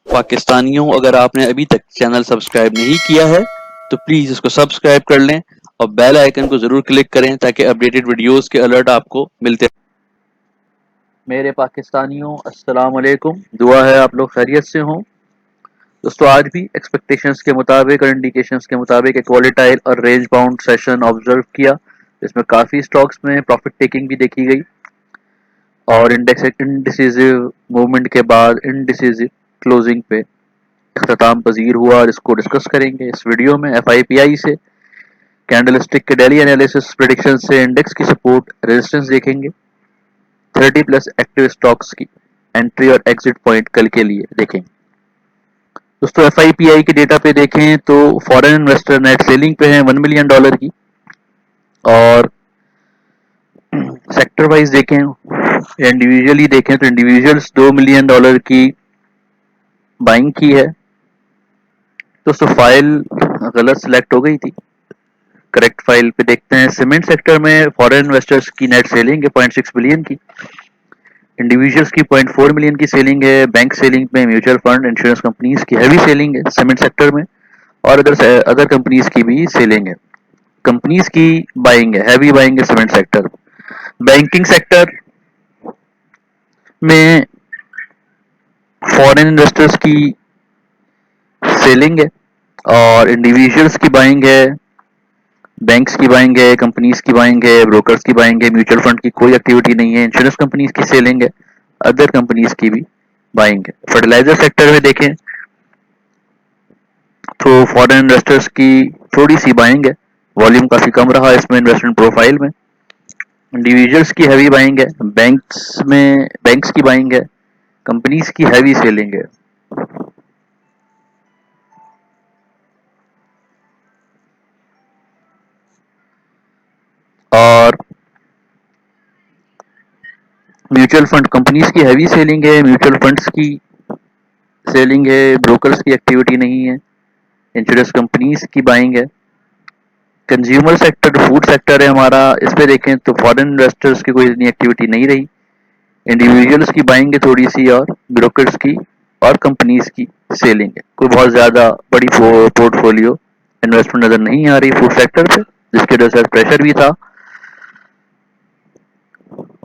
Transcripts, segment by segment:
पाकिस्तानियों, अगर आपने अभी तक चैनल सब्सक्राइब नहीं किया है तो प्लीज़ इसको सब्सक्राइब कर लें और बेल आइकन को ज़रूर क्लिक करें ताकि अपडेटेड वीडियोस के अलर्ट आपको मिलते रहें। मेरे पाकिस्तानियों, अस्सलाम वालेकुम। दुआ है आप लोग खैरियत से हों। दोस्तों, आज भी एक्सपेक्टेशंस के मुताबिक और इंडिकेशंस के मुताबिक एक वॉलेटाइल और रेंज बाउंड सेशन ऑब्जर्व किया, जिसमें काफ़ी स्टॉक्स में प्रॉफिट टेकिंग भी देखी गई और इंडेक्स इनडिसिसिव मूवमेंट के बाद इनडिसिसिव क्लोजिंग पे अख्ताम पजीर हुआ और इसको डिस्कस करेंगे इस वीडियो में। FIPI से कैंडलस्टिक के डेली एनालिसिस प्रेडिक्शन से इंडेक्स की सपोर्ट रेजिस्टेंस देखेंगे। 30+ एक्टिव स्टॉक्स की एंट्री और एग्जिट पॉइंट कल के लिए देखेंगे। दोस्तों, FIPI के डेटा पे देखें तो फॉरेन इन्वेस्टर नेट सेलिंग पे है $1 मिलियन की, और सेक्टर वाइज देखें, इंडिविजुअली देखें तो इंडिविजुअल्स $2 मिलियन की बाइंग की है। दोस्तों, फाइल गलत सिलेक्ट हो गई थी, करेक्ट फाइल पे देखते हैं। सीमेंट सेक्टर में फॉरेन इन्वेस्टर्स की नेट सेलिंग है 0.6 बिलियन की, इंडिविजुअल्स की 0.4 मिलियन की सेलिंग है। बैंक सेलिंग में म्यूचुअल फंड, इंश्योरेंस कंपनीज की हैवी सेलिंग है सीमेंट सेक्टर में, और अदर कंपनीज की भी सेलिंग है। कंपनीज की बाइंग है, हैवी बाइंग है सीमेंट सेक्टर। बैंकिंग सेक्टर में फॉरेन इन्वेस्टर्स की सेलिंग है और इंडिविजुअल्स की बाइंग है, बैंक्स की बाइंग है, कंपनीज की बाइंग है, ब्रोकर्स की बाइंग है। म्यूचुअल फंड की कोई एक्टिविटी नहीं है। इंश्योरेंस कंपनीज की सेलिंग है, अदर कंपनीज की भी बाइंग है। फर्टिलाइजर सेक्टर में देखें तो फॉरेन इन्वेस्टर्स की थोड़ी सी बाइंग है, वॉल्यूम काफी कम रहा इसमें इन्वेस्टमेंट प्रोफाइल में। इंडिविजुअल्स की हैवी बाइंग है, बैंक्स की बाइंग है, कंपनीज की हैवी सेलिंग है। और म्यूचुअल फंड कंपनीज की हैवी सेलिंग है, म्यूचुअल फंड्स की सेलिंग है, ब्रोकर्स की एक्टिविटी नहीं है। इंश्योरेंस कंपनीज की बाइंग है। कंज्यूमर सेक्टर, फूड सेक्टर है हमारा, इस पे देखें तो फॉरेन इन्वेस्टर्स की कोई इतनी एक्टिविटी नहीं रही। इंडिविजुअल्स की बाइंग है थोड़ी सी, और ब्रोकर्स की और कंपनीज की सेलिंग है। कोई बहुत ज्यादा बड़ी पोर्टफोलियो इन्वेस्टमेंट नजर नहीं आ रही फूड सेक्टर पे, जिसकी वजह से प्रेशर भी था।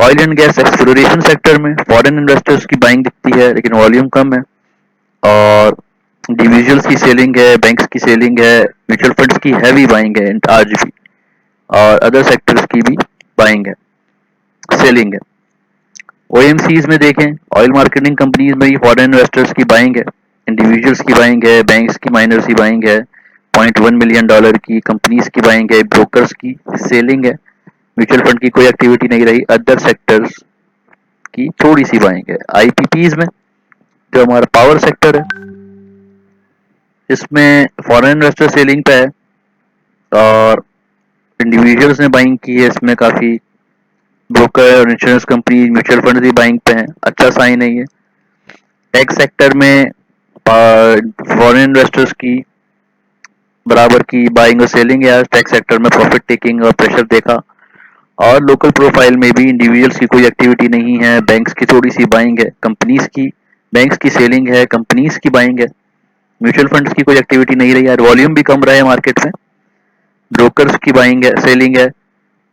Oil and gas exploration sector में फॉरेन इन्वेस्टर्स की बाइंग दिखती है लेकिन वॉल्यूम कम है, और इंडिविजुअल्स की सेलिंग है, बैंक्स की सेलिंग है, म्यूचुअल फंड्स की हैवी बाइंग है आज भी, और अदर सेक्टर्स की भी बाइंग है, सेलिंग है। OMCs में देखें, ऑयल मार्केटिंग कंपनीज में भी फॉरेन इन्वेस्टर्स की बाइंग है, इंडिविजुअल्स की बाइंग है, बैंक्स की माइनर्स की बाइंग है। $0.1 मिलियन की कंपनीज की बाइंग है, ब्रोकर्स की सेलिंग है। म्यूचुअल फंड की कोई एक्टिविटी नहीं रही, अदर सेक्टर्स की थोड़ी सी बाइंग है। IPPs में जो हमारा पावर सेक्टर है, इसमें फॉरेन इन्वेस्टर सेलिंग पे है और इंडिविजुअल्स ने बाइंग की है। इसमें काफी ब्रोकर और इंश्योरेंस कंपनी, म्यूचुअल फंड भी बाइंग पे हैं, अच्छा साइन है ये। टेक सेक्टर में फॉरेन इन्वेस्टर्स की बराबर की बाइंग और सेलिंग है। टेक सेक्टर में प्रॉफिट टेकिंग और प्रेशर देखा, और लोकल प्रोफाइल में भी इंडिविजुअल्स की कोई एक्टिविटी नहीं है। बैंक्स की थोड़ी सी बाइंग है, कंपनीज की, बैंक्स की सेलिंग है, कंपनीज की बाइंग है। म्यूचुअल फंड्स की कोई एक्टिविटी नहीं रही है, वॉल्यूम भी कम रहा है मार्केट में। ब्रोकर्स की बाइंग है, सेलिंग है,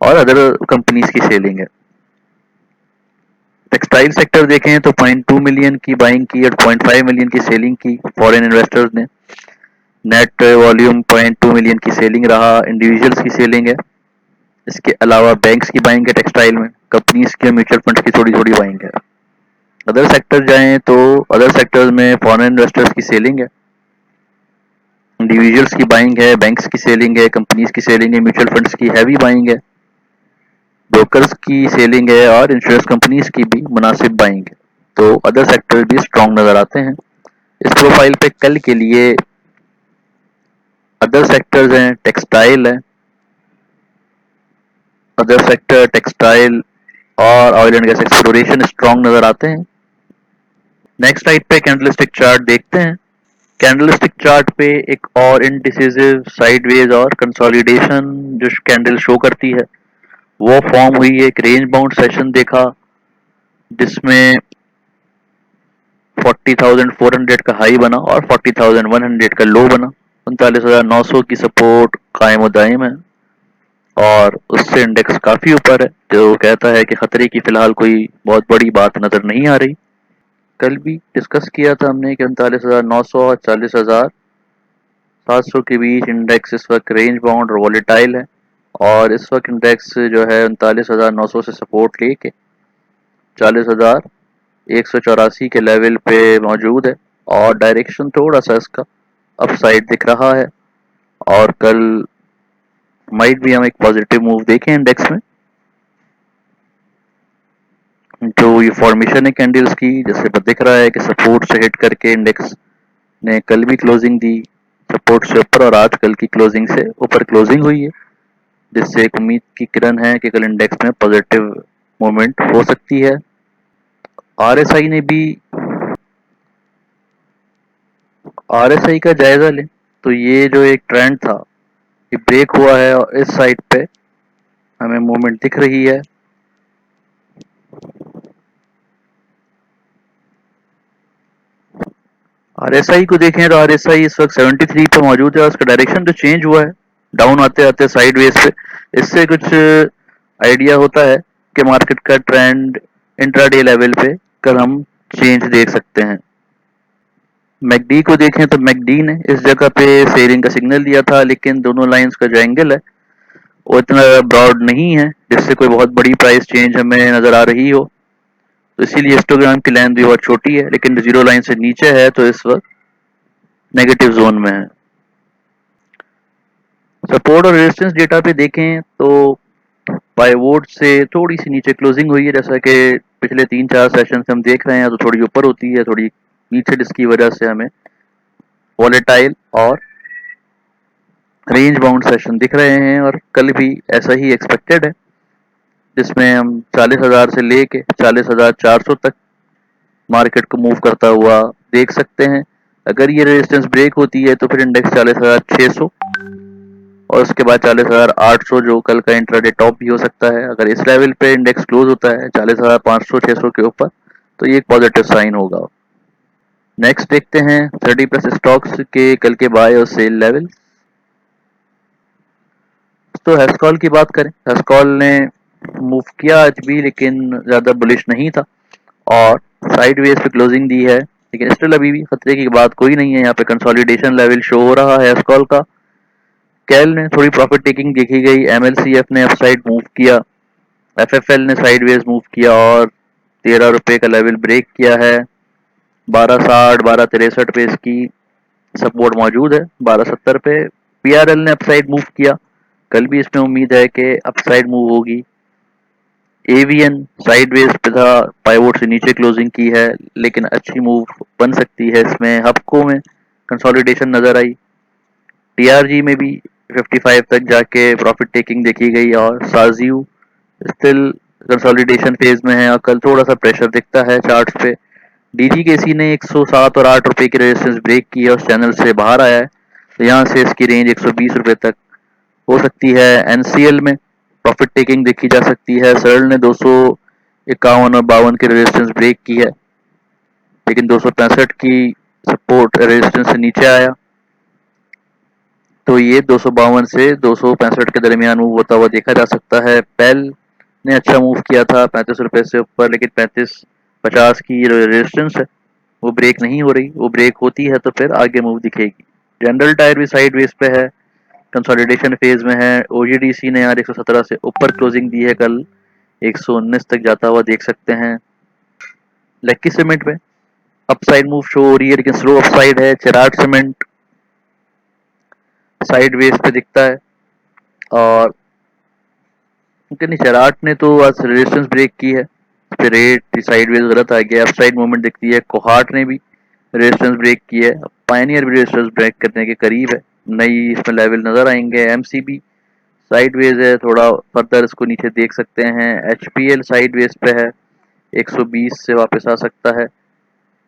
और अदर कंपनीज की सेलिंग है। टेक्सटाइल सेक्टर देखें तो 0.2 मिलियन की बाइंग की और 0.5 मिलियन की सेलिंग की फॉरेन इन्वेस्टर्स ने। नेट वॉल्यूम 0.2 मिलियन की सेलिंग रहा, इंडिविजुअल्स की सेलिंग है। इसके अलावा बैंक्स की बाइंग है टेक्सटाइल में, कंपनीज की, म्यूचुअल फंड की थोड़ी थोड़ी बाइंग है। अदर सेक्टर जाएं तो अदर सेक्टर्स में फॉरेन इन्वेस्टर्स की सेलिंग है, इंडिविजुअल्स की बाइंग है, बैंक्स की सेलिंग है, कंपनीज की सेलिंग है, म्यूचुअल फंड्स की हैवी बाइंग है, ब्रोकर्स की सेलिंग है, और इंश्योरेंस कंपनीज की भी मुनासिब बाइंग है। तो अदर सेक्टर भी स्ट्रॉन्ग नजर आते हैं इस प्रोफाइल पे कल के लिए। अदर सेक्टर्स हैं, टेक्सटाइल है, अदर सेक्टर टेक्सटाइल और oil and gas exploration strong नजर आते हैं। नेक्स्ट साइड पे कैंडलस्टिक चार्ट देखते हैं। कैंडलस्टिक चार्ट पे एक और इनडिसिसिव साइडवेज और कंसोलिडेशन जो कैंडल शो करती है वो फॉर्म हुई है। एक रेंज बाउंड सेशन देखा जिसमें 40,400 का हाई बना और 40,100 का लो बना। 39,900 की सपोर्ट कायम दायम है और उससे इंडेक्स काफी ऊपर है, जो कहता है कि खतरे की फिलहाल कोई बहुत बड़ी बात नजर नहीं आ रही। कल भी डिस्कस किया था हमने कि 39,900 और 40,700 के बीच इंडेक्स इस वक्त रेंज बाउंड और वॉलेटाइल है और इस वक्त इंडेक्स जो है 39,900 से सपोर्ट लेके 40,184 के लेवल पे मौजूद है और डायरेक्शन थोड़ा सा इसका अपसाइड दिख रहा है और कल माइट भी हम एक पॉजिटिव मूव देखें इंडेक्स में। जो ये फॉर्मेशन है कैंडल्स की, जैसे दिख रहा है कि सपोर्ट से हिट करके इंडेक्स ने कल भी क्लोजिंग दी सपोर्ट से ऊपर और आज कल की क्लोजिंग से ऊपर क्लोजिंग हुई है, जिससे एक उम्मीद की किरण है कि कल इंडेक्स में पॉजिटिव मूवमेंट हो सकती है। आरएसआई ने भी आरएसआई का जायजा लें तो ये जो एक ट्रेंड था ये ब्रेक हुआ है और इस साइड पे हमें मूवमेंट दिख रही है। आरएसआई को देखें तो आरएसआई इस वक्त 73 पे मौजूद है और उसका डायरेक्शन तो चेंज हुआ है डाउन आते आते साइड वेज पे। इससे कुछ आइडिया होता है कि मार्केट का ट्रेंड इंट्राडे लेवल पे कल हम चेंज देख सकते हैं। मैकडी को देखें तो मैकडी ने इस जगह पे सेलिंग का सिग्नल दिया था, लेकिन दोनों लाइंस का जो एंगल है वो इतना ब्रॉड नहीं है जिससे कोई बहुत बड़ी प्राइस चेंज हमें नजर आ रही हो, तो इसीलिए हिस्टोग्राम की लाइन भी बहुत छोटी है, लेकिन जीरो लाइन से नीचे है तो इस वक्त नेगेटिव जोन में है। सपोर्ट और रेजिस्टेंस डेटा पे देखें तो पाइवोट से थोड़ी सी नीचे क्लोजिंग हुई है, जैसा कि पिछले 3-4 सेशन से हम देख रहे हैं, तो थोड़ी ऊपर होती है थोड़ी नीचे, जिसकी वजह से हमें वॉलेटाइल और रेंज बाउंड सेशन दिख रहे हैं और कल भी ऐसा ही एक्सपेक्टेड है, जिसमें हम 40,000 से लेके 40,400 तक मार्केट को मूव करता हुआ देख सकते हैं। अगर ये रेजिस्टेंस ब्रेक होती है तो फिर इंडेक्स 40,600 और उसके बाद 40,800 जो कल का इंट्राडे टॉप भी हो सकता है। अगर इस लेवल पे इंडेक्स क्लोज होता है 40,500-600 के ऊपर तो ये एक पॉजिटिव साइन होगा। नेक्स्ट देखते हैं 30+ स्टॉक्स के कल के बाय और सेल लेवल। तो हेस्कॉल की बात करें, हेस्कॉल ने मूव किया आज भी, लेकिन ज़्यादा बुलिश नहीं था और साइडवेज पे क्लोजिंग दी है, लेकिन स्टिल अभी भी खतरे की बात कोई नहीं है। यहाँ पे कंसोलिडेशन लेवल शो हो रहा है हेस्कॉल का। कैल ने थोड़ी प्रॉफिट टेकिंग देखी गई, एमएलसीएफ ने अपसाइड मूव किया, एफएफएल ने साइडवेज मूव किया और 13 रुपए का लेवल ब्रेक किया है। 1260 1263 पे इसकी सपोर्ट मौजूद है, 1270 पे। पीआरएल ने अपसाइड मूव किया, कल भी इसमें उम्मीद है कि अपसाइड मूव होगी। एवीएन साइडवेज पे था, पाइवोट से नीचे क्लोजिंग की है, लेकिन अच्छी मूव बन सकती है इसमें। हबको में कंसोलिडेशन नजर आई, टीआरजी में भी 55 तक जाके प्रॉफिट टेकिंग देखी गई और साजियो स्टिल कंसोलिडेशन फेज में है और कल थोड़ा सा प्रेशर दिखता है चार्ट्स पे। डीजीकेसी ने 107 और 8 रुपए की रेजिस्टेंस ब्रेक की है और चैनल से बाहर आया है, तो यहाँ से इसकी रेंज 120 रुपए तक हो सकती है। एनसीएल में प्रॉफिट टेकिंग देखी जा सकती है, सरल ने 251 और 52 की रेजिस्टेंस ब्रेक की है, लेकिन 265 की सपोर्ट रेजिस्टेंस से नीचे आया, तो ये 252 से 265 के दरमियान मूव होता हुआ देखा जा सकता है। पेल ने अच्छा मूव किया था 35 रुपए से ऊपर, लेकिन 35.50 की रेजिस्टेंस है वो ब्रेक नहीं हो रही, वो ब्रेक होती है तो फिर आगे मूव दिखेगी। जनरल टायर भी साइड वेज पे है, कंसोलिडेशन फेज में है। ओजीडीसी ने यार 117 से ऊपर क्लोजिंग दी है, कल 119 तक जाता हुआ देख सकते हैं। लक्की सीमेंट में अपसाइड मूव शो हो रही है, लेकिन स्लो अपसाइड है। चिराग सीमेंट साइड वेज पे दिखता है और नहीं, चिराग ने तो आज रेजिस्टेंस ब्रेक की है, फिर रेट साइडवेज गलत आ गया, अपसाइड मूवमेंट दिखती है। कोहाट ने भी रेजिस्टेंस ब्रेक की है, पायनियर भी रेजिस्टेंस ब्रेक करने के करीब है, नई इसमें लेवल नजर आएंगे। एमसीबी साइडवेज है, थोड़ा फर्दर इसको नीचे देख सकते हैं। एचपीएल साइडवेज पे है, 120 से वापस आ सकता है।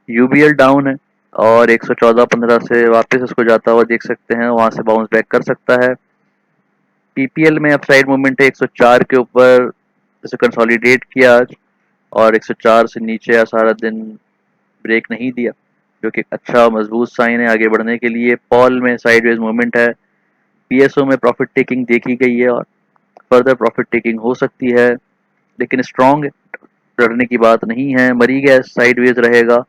यूबीएल डाउन है और 114.15 से वापस इसको जाता हुआ देख सकते हैं, वहां से बाउंस बैक कर सकता है। पीपीएल में अपसाइड मूवमेंट है, 104 के ऊपर इसे कंसोलिडेट किया आज और 104 से नीचे सारा दिन ब्रेक नहीं दिया, जो कि अच्छा मजबूत साइन है आगे बढ़ने के लिए। पॉल में साइडवेज मूवमेंट है। पीएसओ में प्रॉफिट टेकिंग देखी गई है और फर्दर प्रॉफिट टेकिंग हो सकती है, लेकिन स्ट्रॉन्ग डरने की बात नहीं है। मरी गैस साइडवेज रहेगा।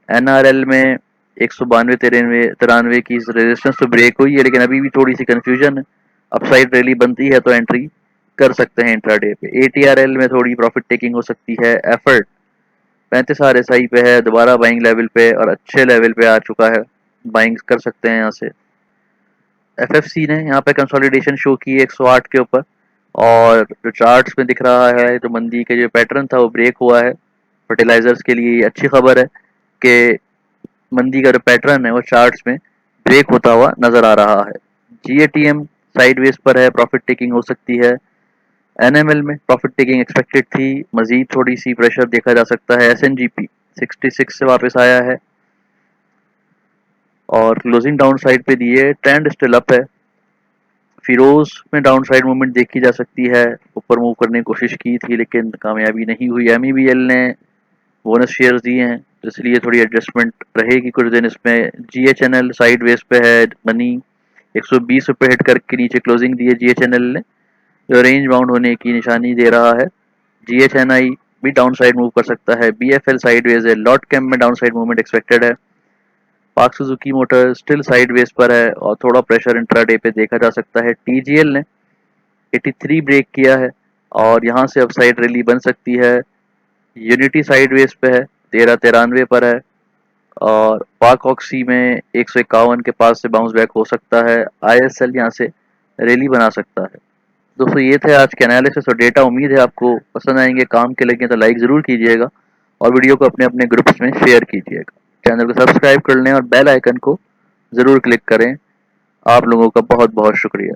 एनआरएल में 192 93 की रेजिस्टेंस तो ब्रेक हुई है, लेकिन अभी भी थोड़ी सी कंफ्यूजन है। अपसाइड रैली बनती है तो एंट्री कर सकते हैं इंट्राडे पे। एटीआरएल में थोड़ी प्रॉफिट टेकिंग हो सकती है। एफर्ट 35 RSI पे है, दोबारा बाइंग लेवल पे और अच्छे लेवल पे आ चुका है, बाइंग कर सकते हैं यहाँ से। एफएफसी ने यहाँ पे कंसोलिडेशन शो की है 108 के ऊपर, और जो चार्ट्स में दिख रहा है जो मंदी के जो पैटर्न था वो ब्रेक हुआ है। फर्टिलाइजर्स के लिए अच्छी खबर है कि मंदी का जो पैटर्न है वो चार्ट्स में ब्रेक होता हुआ नजर आ रहा है। जीएटीएम साइडवेज पर है, प्रॉफिट टेकिंग हो सकती है। एनएमएल में प्रॉफिट टेकिंग एक्सपेक्टेड थी, मजीद थोड़ी सी प्रेशर देखा जा सकता है। एसएनजीपी 66 से वापस आया है और क्लोजिंग डाउन साइड पे दिए, ट्रेंड स्टिल अप है। फिरोज में डाउन साइड मूवमेंट देखी जा सकती है, ऊपर मूव करने की कोशिश की थी लेकिन कामयाबी नहीं हुई। एमईबीएल ने बोनस शेयर्स दिए हैं तो इसलिए थोड़ी एडजस्टमेंट रहेगी कुछ दिन इसमें। जीएचएनएल साइड वेज पे है, मनी 120 रुपये हिट करके नीचे क्लोजिंग दी है जीएचएनएल ने, जो रेंज बाउंड होने की निशानी दे रहा है। जीएचएनआई भी डाउन साइड मूव कर सकता है। बीएफएल साइडवेज है। लॉट कैम में डाउन साइड मूवमेंट एक्सपेक्टेड है। Park Suzuki motor still sideways पर है और थोड़ा प्रेशर इंट्राडे पे देखा जा सकता है। टीजीएल ने 83 ब्रेक किया है और यहाँ से अपसाइड रैली बन सकती है। यूनिटी साइडवेज पे है, 1393 पर है, और पाक ऑक्सी में 151 के पास से बाउंस बैक हो सकता है। आईएसएल यहाँ से रैली बना सकता है। दोस्तों ये थे आज के एनालिसिस और डेटा। उम्मीद है आपको पसंद आएंगे, काम के लगे तो लाइक ज़रूर कीजिएगा और वीडियो को अपने अपने ग्रुप्स में शेयर कीजिएगा। चैनल को सब्सक्राइब कर लें और बेल आइकन को ज़रूर क्लिक करें। आप लोगों का बहुत बहुत शुक्रिया।